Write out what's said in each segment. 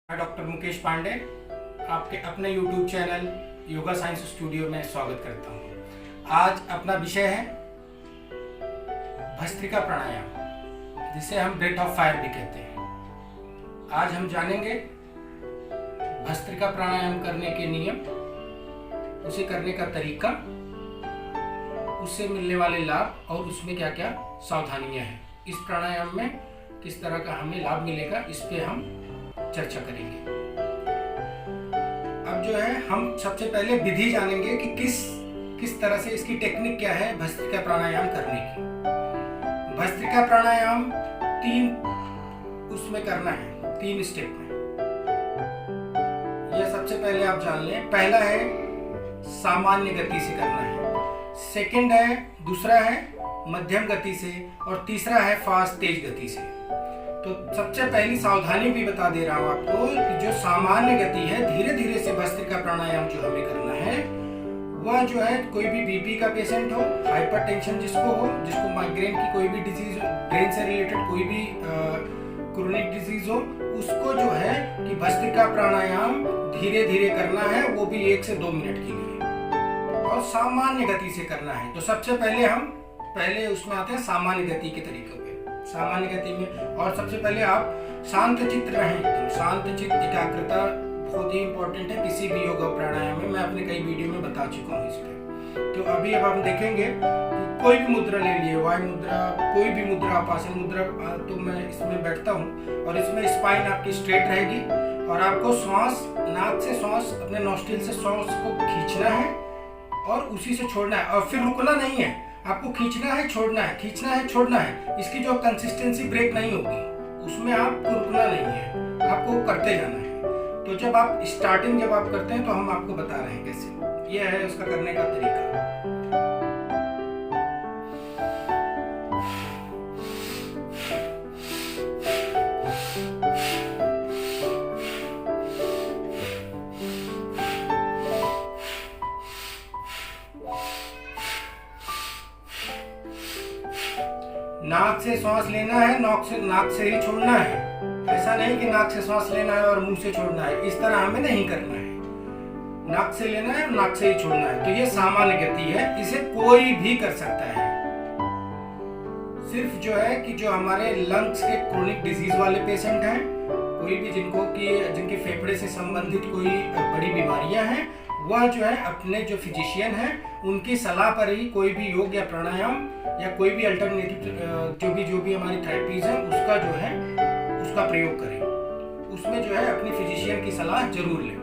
मैं डॉक्टर मुकेश पांडे आपके अपने YouTube channel yoga science studio में स्वागत करता हूँ। आज अपना विषय है भस्त्रिका प्राणायाम, जिसे हम ब्रेथ ऑफ फायर भी कहते हैं। आज हम जानेंगे भस्त्रिका प्राणायाम करने के नियम, उसे करने का तरीका, उससे मिलने वाले लाभ और उसमें क्या क्या सावधानियां हैं। इस प्राणायाम में किस तरह का हमें लाभ मिलेगा, इस पे हम चर्चा करेंगे। अब जो है हम सबसे पहले विधि जानेंगे कि किस तरह से इसकी टेक्निक क्या है भस्त्रिका प्राणायाम करने की। भस्त्रिका प्राणायाम उसमें करना है, 3 स्टेप में। यह सबसे पहले आप जान लें। पहला है सामान्य गति से करना है, सेकंड है, दूसरा है मध्यम गति से और तीसरा है फास्ट तेज गति से। तो सबसे पहली सावधानी भी बता दे रहा हूँ आपको कि जो सामान्य गति है, धीरे धीरे से भस्त्रिका प्राणायाम जो हमें करना है, वह जो है कोई भी बीपी का पेशेंट हो, हाइपरटेंशन जिसको माइग्रेन की कोई भी डिजीज, ब्रेन से रिलेटेड कोई भी क्रोनिक डिजीज हो, उसको जो है कि भस्त्रिका प्राणायाम धीरे धीरे करना है, वो भी 1 से 2 मिनट के लिए, और सामान्य गति से करना है। तो सबसे पहले उसमें आते हैं सामान्य गति के तरीकों पे। सामान्य गति में और सबसे पहले आप शांत चित्त रहें। तो शांत चित्त, एकाग्रता बहुत ही इंपॉर्टेंट है किसी भी योगा प्राणायाम में। मैं अपने कई वीडियो में बता चुका हूँ इस पे। तो अभी अब हम देखेंगे कि कोई भी मुद्रा ले लिए, वायु मुद्रा, कोई भी मुद्रा, आसन मुद्रा। तो मैं इसमें बैठता हूँ और इसमें स्पाइन आपकी स्ट्रेट रहेगी और आपको श्वास, नाक से श्वास, अपने नोस्ट्रिल से श्वास को खींचना है और उसी से छोड़ना है, और फिर रुकना नहीं है। आपको खींचना है, छोड़ना है, खींचना है, छोड़ना है। इसकी जो कंसिस्टेंसी ब्रेक नहीं होगी, उसमें आपको रुकना नहीं है, आपको करते जाना है। तो जब आप करते हैं तो हम आपको बता रहे हैं कैसे। यह है उसका करने का तरीका। नाक से श्वास लेना है, नाक से ही छोड़ना है। ऐसा नहीं कि नाक से श्वास लेना है और मुंह से छोड़ना है, इस तरह हमें नहीं करना है। नाक से लेना है, नाक से ही छोड़ना है। तो ये सामान्य गति है, इसे कोई भी कर सकता है। सिर्फ जो है कि जो हमारे लंग्स के क्रोनिक डिजीज वाले पेशेंट हैं, कोई भी जिनके फेफड़े से संबंधित कोई बड़ी बीमारियां हैं, वह जो है अपने जो फिजिशियन हैं उनकी सलाह पर ही कोई भी योग या प्राणायाम या कोई भी अल्टरनेटिव जो भी हमारी थेरेपीज है उसका प्रयोग करें। उसमें जो है अपनी फिजिशियन की सलाह जरूर लें।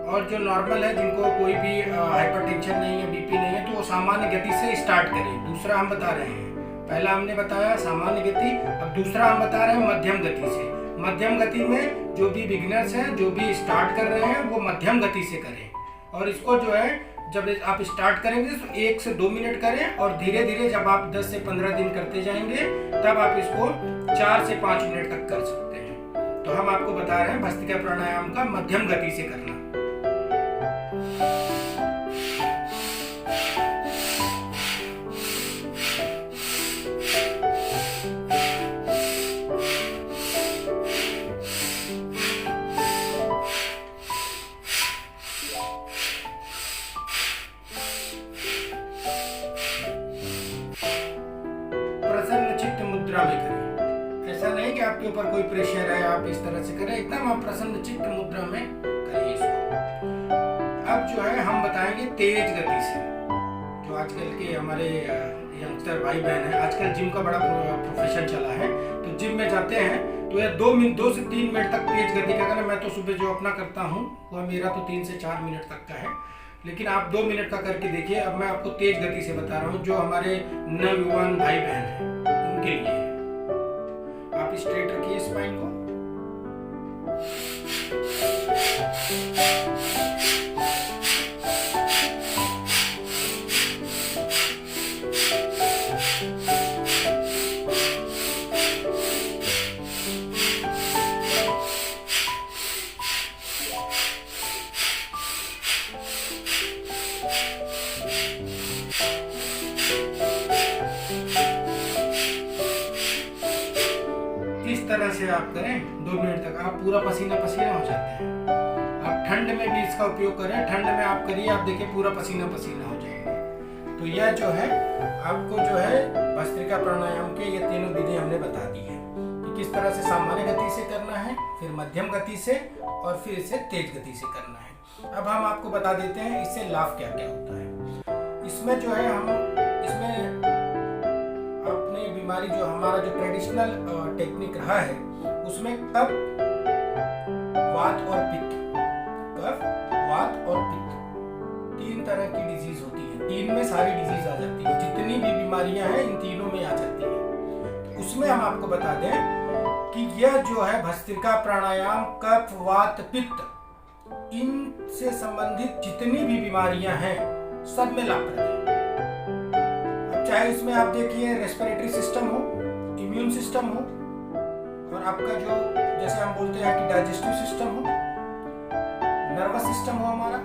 और जो नॉर्मल है, जिनको कोई भी हाइपरटेंशन नहीं है, बीपी नहीं है, तो वो सामान्य गति से स्टार्ट करें। दूसरा हम बता रहे हैं, पहला हमने बताया सामान्य गति, अब दूसरा हम बता रहे हैं मध्यम गति से। मध्यम गति में जो भी बिगिनर्स हैं, जो भी स्टार्ट कर रहे हैं, वो मध्यम गति से करें। और इसको जो है जब आप स्टार्ट करेंगे तो 1 से 2 मिनट करें, और धीरे धीरे जब आप 10 से 15 दिन करते जाएंगे तब आप इसको 4 से 5 मिनट तक कर सकते हैं। तो हम आपको बता रहे हैं भस्त्रिका प्राणायाम का मध्यम गति से करना। प्रसन्न चित्त मुद्रा में करें। ऐसा नहीं कि आपके ऊपर कोई प्रेशर है, आप इस तरह से करें, एकदम आप प्रसन्न चित्त मुद्रा में करिए इसको। अब जो है हम बताएंगे तेज गति से। जो आजकल के हमारे यंगस्टर भाई बहन हैं, आजकल जिम का बड़ा प्रोफेशन चला है, तो जिम में जाते हैं तो यह 2 से 3 मिनट तक तेज गति का करें। मैं तो सुबह जो अपना करता हूँ वह मेरा तो 3 से 4 मिनट तक का है, लेकिन आप 2 मिनट का करके देखिए। अब मैं आपको तेज गति से बता रहा हूँ, जो हमारे नवयुवान भाई बहन हैं उनके लिए। आप स्ट्रेट रखिए स्पाइन को, तरह से आप करें 2 मिनट तक, आप पूरा पसीना पसीना हो जाते हैं। आप ठंड में भी इसका उपयोग करें, ठंड में आप करिए, आप देखिए पूरा पसीना पसीना हो जाएंगे। तो यह जो है आपको जो है भस्त्रिका प्राणायाम के ये तीनों विधि हमने बता दी है कि किस तरह से सामान्य गति से करना है, फिर मध्यम गति से और फिर इसे तेज गति से करना है। अब हम आपको बता देते हैं इससे लाभ क्या क्या होता है। इसमें जो है हम इसमें अपनी बीमारी जो हमारा जो ट्रेडिशनल टेक्निक रहा है उसमें कफ, वात और पित्त, कफ, वात और पित्त 3 तरह की डिजीज होती है। 3 में सारी डिजीज आ जाती है, जितनी भी बीमारियां हैं इन तीनों में आ जाती है। तो उसमें हम आपको बता दें कि यह जो है भस्त्रिका प्राणायाम कफ, वात, पित्त इनसे संबंधित जितनी भी बीमारियां हैं सब में लाभप्रद है। अब चाहे इसमें आप देखिए रेस्पिरेटरी सिस्टम हो, इम्यून सिस्टम हो, और आपका जो जैसे हम बोलते हैं कि डाइजेस्टिव सिस्टम हो, नर्वस सिस्टम हो हमारा,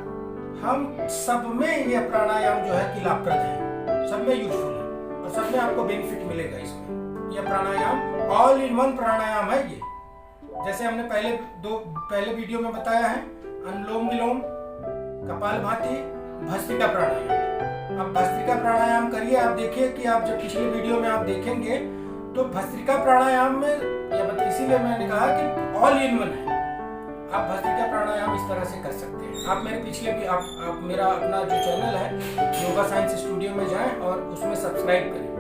हम सब में यह प्राणायाम जो है कि लाभप्रद है, सब में यूजफुल है और सब में आपको बेनिफिट मिलेगा। इसमें यह प्राणायाम ऑल इन वन प्राणायाम है। ये जैसे हमने पहले वीडियो में बताया है, अनुलोम विलोम, कपालभाति, भस्त्रिका प्राणायाम। अब भस्त्रिका प्राणायाम करिए, आप देखिए कि आप जब पिछले वीडियो में आप देखेंगे तो भस्त्रिका प्राणायाम में इसीलिए मैंने कहा कि ऑल इन वन है। आप भस्त्रिका प्राणायाम इस तरह से कर सकते हैं। आप मेरे पिछले भी आप मेरा अपना जो चैनल है योगा साइंस स्टूडियो में जाएं और उसमें सब्सक्राइब करें,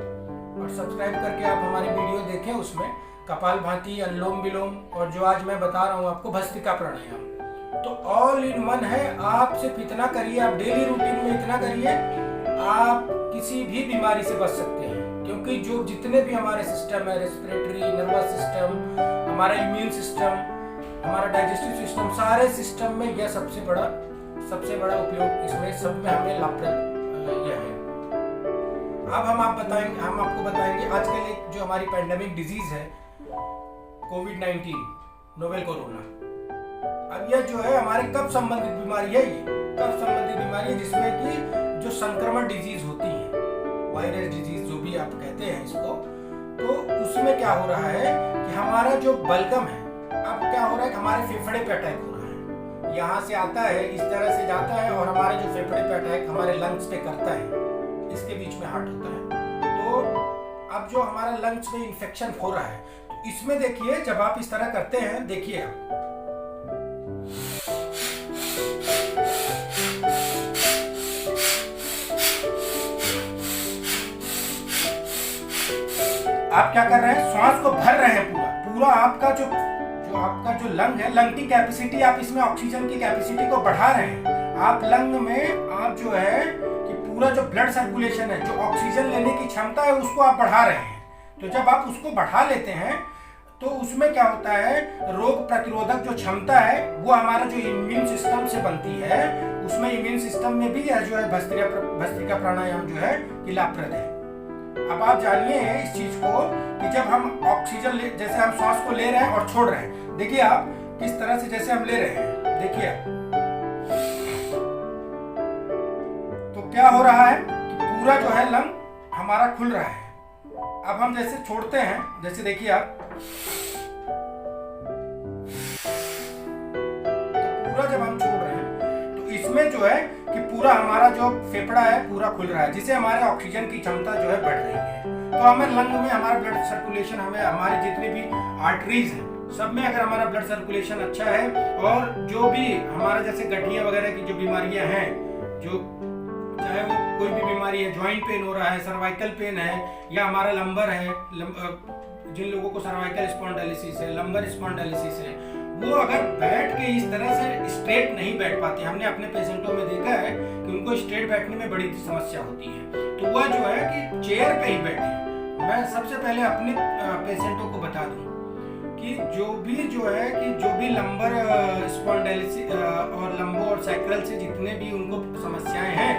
और सब्सक्राइब करके आप हमारी वीडियो देखें। उसमें कपालभाति, अनुलोम विलोम और जो आज मैं बता रहा हूँ आपको भस्त्रिका प्राणायाम, तो ऑल इन वन है। आप सिर्फ इतना करिए, आप डेली रूटीन में इतना करिए, आप किसी भी बीमारी से बच सकते हैं। क्योंकि जो जितने भी हमारे सिस्टम है, रेस्पिरेटरी, नर्वस सिस्टम, हमारा इम्यून सिस्टम, हमारा डाइजेस्टिव सिस्टम, सारे सिस्टम में यह सबसे बड़ा उपयोग इसमें सब में हमें लाभप्रद यह है। अब हम आपको बताएंगे आजकल एक जो हमारी पैंडेमिक डिजीज है कोविड-19 नोवेल कोरोना। अब यह जो है हमारे कफ संबंधित बीमारी है, ये कफ संबंधित बीमारी है जिसमें कि जो संक्रमण डिजीज होती है, वायरस डिजीज जो भी आप कहते हैं इसको, तो उसमें क्या हो रहा है कि हमारा जो बलगम है, अब क्या हो रहा है कि हमारे फेफड़े पे अटैक हो रहा है। यहाँ से आता है, इस तरह से जाता है और हमारे जो फेफड़े पे अटैक हमारे लंग्स पे करता है, इसके बीच में हार्ट होता है। तो अब जो हमारा लंग्स में इन्फेक्शन हो रहा है, तो इसमें देखिए जब आप इस तरह करते हैं, देखिए आप क्या कर रहे हैं, श्वास को भर रहे हैं पूरा आपका जो लंग है, लंग की कैपेसिटी, आप इसमें ऑक्सीजन की कैपेसिटी को बढ़ा रहे हैं। आप लंग में आप जो है कि पूरा जो ब्लड सर्कुलेशन है, जो ऑक्सीजन लेने की क्षमता है, उसको आप बढ़ा रहे हैं। तो जब आप उसको बढ़ा लेते हैं तो उसमें क्या होता है, रोग प्रतिरोधक जो क्षमता है वो हमारा जो इम्यून सिस्टम से बनती है, उसमें इम्यून सिस्टम में भी यह जो है भस्त्रिका प्राणायाम जो है कि लाभप्रद है। अब आप जानिए इस चीज को कि जब हम ऑक्सीजन जैसे हम श्वास को ले रहे हैं और छोड़ रहे हैं, देखिए आप किस तरह से जैसे हम ले रहे हैं, देखिए तो क्या हो रहा है कि पूरा जो है लंग हमारा खुल रहा है। अब हम जैसे छोड़ते हैं, जैसे देखिए आप, तो पूरा जब हम छोड़ रहे हैं तो इसमें जो है कि पूरा हमारा जो फेफड़ा है पूरा खुल रहा है, जिससे हमारे ऑक्सीजन की क्षमता जो है बढ़ रही है। तो हमें लंग में हमारा ब्लड सर्कुलेशन, हमें हमारे जितने भी आर्टरीज हैं सब में अगर हमारा ब्लड सर्कुलेशन अच्छा है, और जो भी हमारा जैसे गठिया वगैरह की जो बीमारियां हैं, जो चाहे वो कोई भी बीमारी है, ज्वाइंट पेन हो रहा है, सर्वाइकल पेन है, या हमारा लंबर है, जिन लोगों को सर्वाइकल स्पॉन्डिलोसिस है, लंबर स्पॉन्डिलोसिस है, वो अगर बैठ के इस तरह से स्ट्रेट नहीं बैठ पाते, हमने अपने पेशेंटों में देखा है कि उनको स्ट्रेट बैठने में बड़ी समस्या होती है, तो वह जो है कि चेयर पे ही बैठे। मैं सबसे पहले अपने पेशेंटों को बता दूं कि जो भी लंबर स्पॉन्डिलोसिस और लंबो और सैक्रल से जितने भी उनको समस्याएं हैं,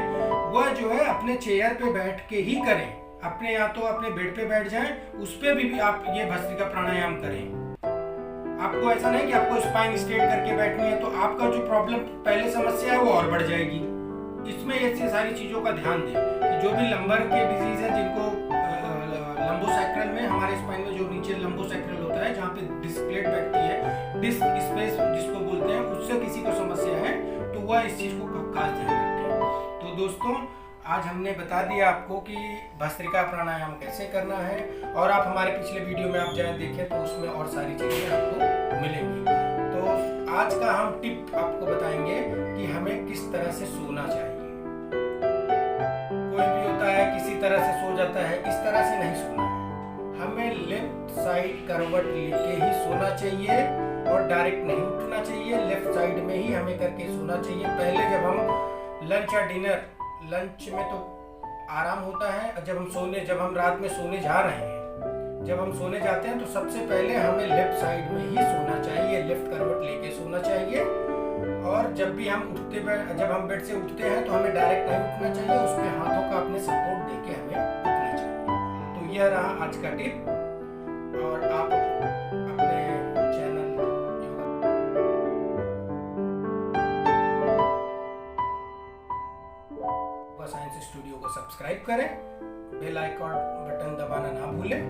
वह जो है अपने चेयर पे बैठ के ही करें। अपने या तो अपने बेड पे बैठ जाएं, उस पे भी आप ये भस्त्रिका प्राणायाम करें। आपको ऐसा नहीं कि आपको स्पाइन स्ट्रेट करके बैठनी है, तो आपका जो प्रॉब्लम पहले समस्या है वो और बढ़ जाएगी। इसमें ऐसी सारी चीजों का ध्यान दें कि जो भी लंबर के डिजीज है, जिनको लंबोसैक्रल में हमारे हमारे स्पाइन में जो नीचे लंबोसेक्रल होता है, जहाँ पे डिस्क प्लेट बैठती है, डिस्क स्पेस जिसको बोलते हैं, उससे किसी को समस्या है तो वह इस चीज को खास ध्यान रखें। तो दोस्तों, आज हमने बता दिया आपको कि भस्त्रिका प्राणायाम कैसे करना है, और आप हमारे पिछले वीडियो में आप जाए देखें तो उसमें और सारी चीजें आपको मिलेंगी। तो आज का हम टिप आपको बताएंगे कि हमें किस तरह से सोना चाहिए। कोई भी होता है किसी तरह से सो जाता है, इस तरह से नहीं सोना है। हमें लेफ्ट साइड करवट लेके ही सोना चाहिए और डायरेक्ट नहीं उठना चाहिए। लेफ्ट साइड में ही हमें करके सोना चाहिए। पहले जब हम लंच या डिनर, लंच में तो आराम होता है, जब हम रात में सोने जा रहे हैं, जब हम सोने जाते हैं तो सबसे पहले हमें लेफ्ट साइड में ही सोना चाहिए, लेफ्ट करवट लेके सोना चाहिए। और जब हम बेड से उठते हैं तो हमें डायरेक्ट नहीं उठना चाहिए, उस पे हाथों का अपने सपोर्ट देके हमें उठना चाहिए। तो यह रहा आज का टिप। और आप अपने चैनल योगा साइंस स्टूडियो को सब्सक्राइब करें, बेल आइकॉन बटन दबाना ना भूलें।